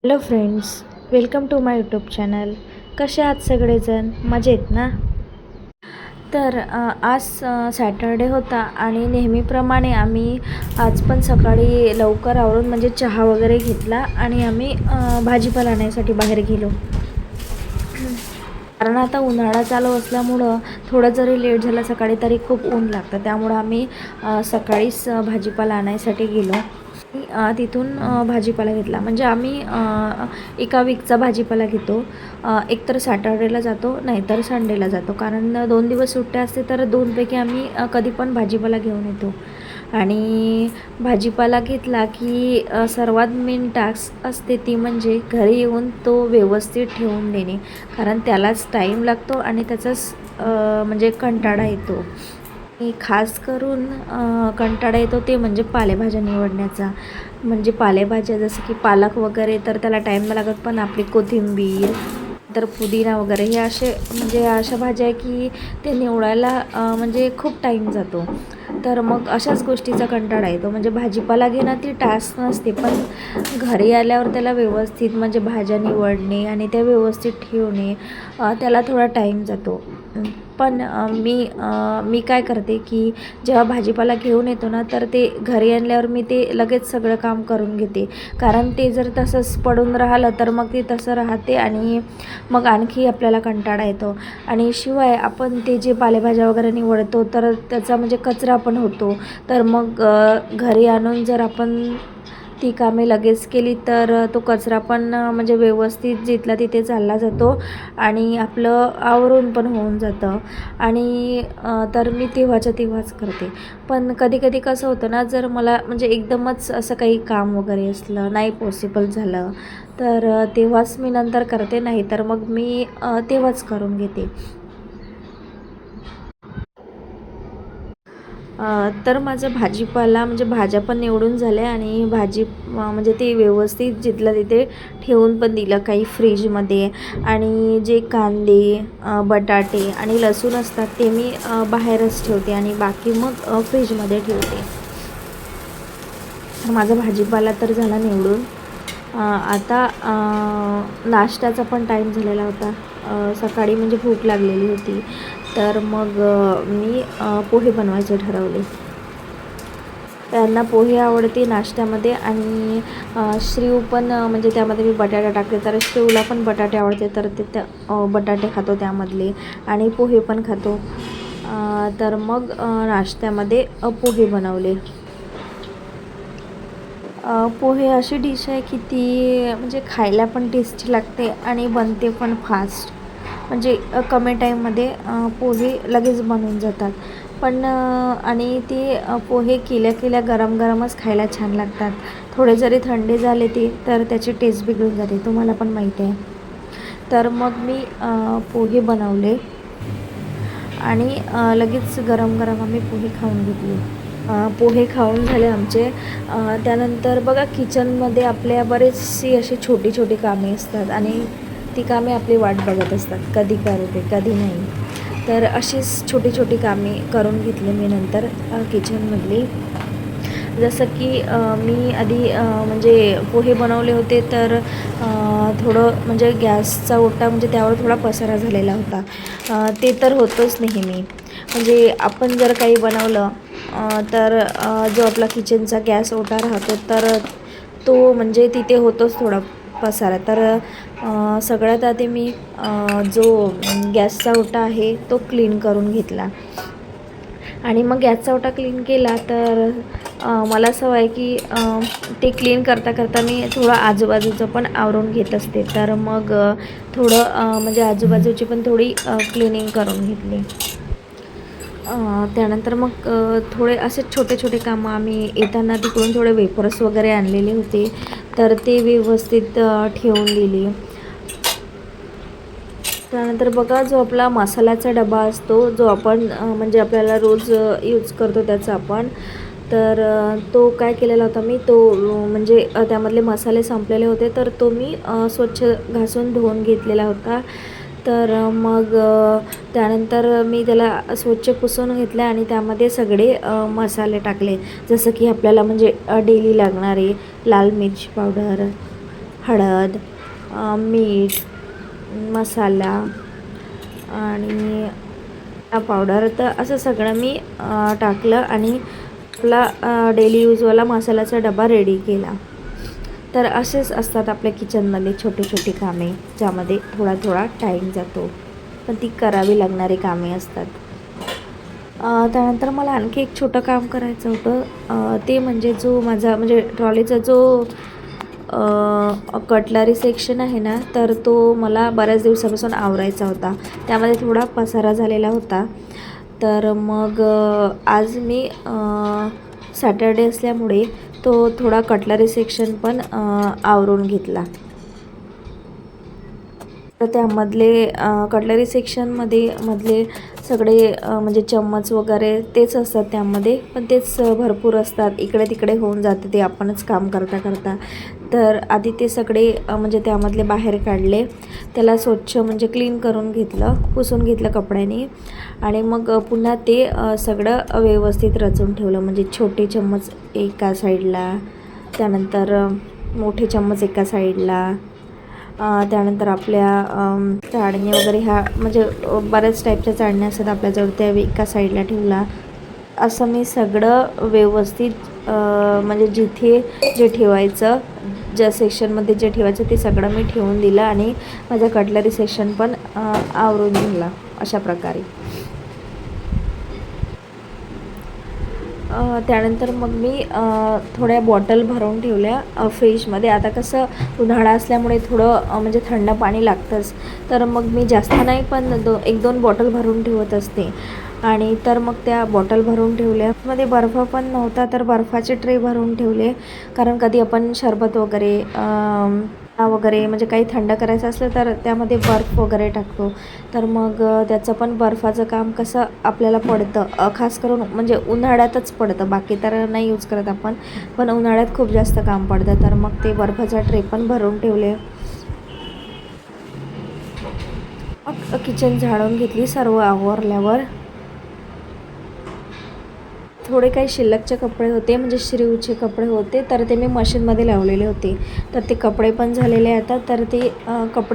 Hello friends, welcome to my YouTube channel. कसे आहात सगळेजण? मजेत ना? तर आज सॅटरडे होता आणि नेहमीप्रमाणे आम्ही आज पण सकाळी लवकर आवरून म्हणजे चहा वगैरे घेतला आणि आम्ही भाजीपाला आणायसाठी बाहेर गेलो. कारण आता उन्हाळा चालू असल्यामुळं थोडं जरी लेट झालं सकाळी तरी खूप ऊन लागतं, त्यामुळं आम्ही सकाळीच भाजीपाला आणायसाठी गेलो. तिथून भाजीपाला घेतला. म्हणजे आम्ही एका वीकचा भाजीपाला घेतो. एकतर सॅटर्डेला जातो, नाहीतर संडेला जातो. कारण 2 दिवस सुट्ट्या असते, तर 2पैकी आम्ही कधी पण भाजीपाला घेऊन येतो. आणि भाजीपाला घेतला की सर्वात मेन टास्क असते ती म्हणजे घरी येऊन तो व्यवस्थित ठेवून देणे. कारण त्यालाच टाईम लागतो आणि त्याचाच म्हणजे कंटाळा येतो. खास करून कंटाळा येतो ते म्हणजे पालेभाज्या निवडण्याचा. म्हणजे पालेभाज्या जसं की पालक वगैरे तर त्याला टाईम नाही लागत, पण आपली कोथिंबीर तर पुदिना वगैरे हे असे म्हणजे अशा भाज्या आहे की ते निवडायला म्हणजे खूप टाईम जातो. तर मग अशाच गोष्टीचा कंटाळा येतो. म्हणजे भाजीपाला घेणं ती टास्क नसते, पण घरी आल्यावर त्याला व्यवस्थित म्हणजे भाज्या निवडणे आणि त्या व्यवस्थित ठेवणे त्याला थोडा टाईम जातो. पण मी काय करते की जेव्हा भाजीपाला घेऊन येतो ना, तर ते घरी आणल्यावर मी ते लगेच सगळं काम करून घेते. कारण ते जर तसंच पडून राहिलं तर मग ते तसं राहते आणि मग आणखी आपल्याला कंटाळा येतो. आणि शिवाय आपण ते जे पालेभाज्या वगैरे निवडतो तर त्याचा म्हणजे कचरा पण होतो. तर मग घरी आणून जर आपण ती कामे लगेच केली तर तो कचरा पण म्हणजे व्यवस्थित जिथला तिथे चालला जातो आणि आपलं आवरून पण होऊन जातं. आणि तर मी तेव्हाच्या तेव्हाच करते. पण कधी कधी कसं होतं ना, जर मला म्हणजे एकदमच असं काही काम वगैरे असलं, नाही पॉसिबल झालं, तर तेव्हाच मी नंतर करते, नाही तर मग मी तेव्हाच करून घेते. तर माझं भाजीपाला म्हणजे भाज्या पण निवडून झाल्या आणि भाजी म्हणजे ते व्यवस्थित जिथलं तिथे ठेवून पण दिलं काही फ्रीजमध्ये. आणि जे कांदे, बटाटे आणि लसूण असतात ते मी बाहेरच ठेवते आणि बाकी मग फ्रीजमध्ये ठेवते. तर माझा भाजीपाला तर झाला निवडून. आता नाश्त्याचा पण टाईम झालेला होता. सकाळी म्हणजे भूक लागलेली होती, तर मग मी पोहे बनवायचे ठरवले. त्यांना पोहे आवडते नाश्त्यामध्ये आणि श्रीव पण म्हणजे त्यामध्ये मी बटाटा टाकते, तर श्रीवला पण बटाटे आवडते, तर ते बटाटे खातो त्यामधले आणि पोहे पण खातो. तर मग नाश्त्यामध्ये पोहे बनवले. पोहे अशी डिश आहे की ती म्हणजे खायला पण टेस्टी लागते आणि बनते पण फास्ट. म्हणजे कमी टाईममध्ये पोहे लगेच बनून जातात. पण आणि ते पोहे केल्या केल्या गरम गरमच खायला छान लागतात. थोडे जरी थंडे झाले ते तर त्याची टेस्ट बिघडून जाते, तुम्हाला पण माहिती आहे. तर मग मी पोहे बनवले आणि लगेच गरम गरम आम्ही पोहे खाऊन घेतले. पोहे खाऊन झाले आमचे. त्यानंतर बघा, किचनमध्ये आपल्या बरेचशी अशी छोटी छोटी कामे असतात आणि ती कामे आपली वाट बघत असतात, कधी करते कधी नाही. तर अशीच छोटी छोटी कामे करून घेतली मी नंतर किचनमधली. जसं की मी आधी म्हणजे पोहे बनवले होते, तर थोडं म्हणजे गॅसचा ओटा म्हणजे त्यावर थोडा पसारा झालेला होता. ते तर होतंच नेहमी. म्हणजे आपण जर काही बनवलं तर जो आपला किचनचा गॅस ओटा राहतो तर तो म्हणजे तिथे होतोच थोडा पसारा. तर सगळ्यात आधी मी जो गॅसचा ओटा आहे तो क्लीन करून घेतला. आणि मग गॅसचा ओटा क्लीन केला तर मला सवय आहे की ते क्लीन करता करता मी थोडं आजूबाजूचं पण आवरून घेत असते. तर मग थोडं म्हणजे आजूबाजूची पण थोडी क्लिनिंग करून घेतली. त्यानंतर मग थोडे असे छोटे छोटे कामं आम्ही येताना तिकडून थोडे वेफर्स वगैरे आणलेले होते, तर ते व्यवस्थित ठेवून दिले. त्यानंतर बघा, जो आपला मसाल्याचा डबा असतो, जो आपण म्हणजे आपल्याला रोज यूज करतो त्याचा आपण, तर तो काय केलेला होता मी, तो म्हणजे त्यामधले मसाले संपलेले होते, तर तो मी स्वच्छ घासून धुवून घेतलेला होता. तर मग त्यानंतर मी त्याला स्वच्छ पुसून घेतले आणि त्यामध्ये सगळे मसाले टाकले. जसं की आपल्याला म्हणजे डेली लागणारे लाल मिरची पावडर, हळद, मीठ, मसाला आणि पावडर, तर असं सगळं मी टाकलं आणि आपला डेली यूजवाला मसाल्याचा डबा रेडी केला. तर असेच असतात आपल्या किचनमध्ये छोटी छोटी कामे, ज्यामध्ये थोडा थोडा टाईम जातो, पण ती करावी लागणारी कामे असतात. त्यानंतर मला आणखी एक छोटं काम करायचं होतं, ते म्हणजे जो माझा म्हणजे ट्रॉलीचा जो कटलरी सेक्शन आहे ना, तर तो मला बऱ्याच दिवसापासून आवरायचा होता. त्यामध्ये थोडा पसारा झालेला होता. तर मग आज मी सॅटर्डे असल्यामुळे तो थोडा कटलरी सेक्शन पण आवरून घेतला. तर त्यामधले कटलरी सेक्शनमध्ये मधले सगळे म्हणजे चम्मच वगैरे तेच असतात त्यामध्ये, पण तेच भरपूर असतात, इकडे तिकडे होऊन जाते ते आपणच काम करता करता. तर आधी ते सगळे म्हणजे त्यामधले बाहेर काढले, त्याला स्वच्छ म्हणजे क्लीन करून घेतलं, पुसून घेतलं कपड्याने आणि मग पुन्हा ते सगळं व्यवस्थित रचून ठेवलं. म्हणजे छोटे चम्मच एका साईडला, त्यानंतर मोठे चम्मच एका साईडला, त्यानंतर आपल्या चाळणी वगैरे ह्या म्हणजे बऱ्याच टाईपच्या चाळण्या असतात आपल्याजवळ, त्या एका साईडला ठेवला. असं मी सगळं व्यवस्थित म्हणजे जिथे जे ठेवायचं, ज्या सेक्शनमध्ये जे ठेवायचं ते सगळं मी ठेवून दिलं आणि माझा कटलरी सेक्शन पण आवरून झाला अशा प्रकारे. त्यानंतर मग मी थोड्या बॉटल भरून ठेवल्या फ्रीजमध्ये. आता कसं उन्हाळा असल्यामुळे थोडं म्हणजे थंड पाणी लागतंच, तर मग मी जास्त नाही पण 1-2 बॉटल भरून ठेवत असते. आणि तर मग त्या बॉटल भरून ठेवल्या. मध्ये बर्फ पण नव्हता, तर बर्फाचे ट्रे भरून ठेवले, कारण कधी आपण सरबत वगैरे वगैरे म्हणजे काही थंड करायचं असलं तर त्यामध्ये बर्फ वगैरे टाकतो. तर मग त्याचं पण बर्फाचं काम कसं आपल्याला पडतं, खास करून म्हणजे उन्हाळ्यातच पडतं, बाकी तर नाही यूज करत आपण, पण उन्हाळ्यात खूप जास्त काम पडतं. तर मग ते बर्फाचा ट्रे पण भरून ठेवले. मग किचन झाडून घेतली सर्व आवरल्यावर. थोडे काही शिल्लकचे कपडे होते, म्हणजे श्रीऊचे कपडे होते, तर ते मी मशीनमध्ये लावलेले होते, तर ते कपडे पण झालेले आता. तर ते कपडे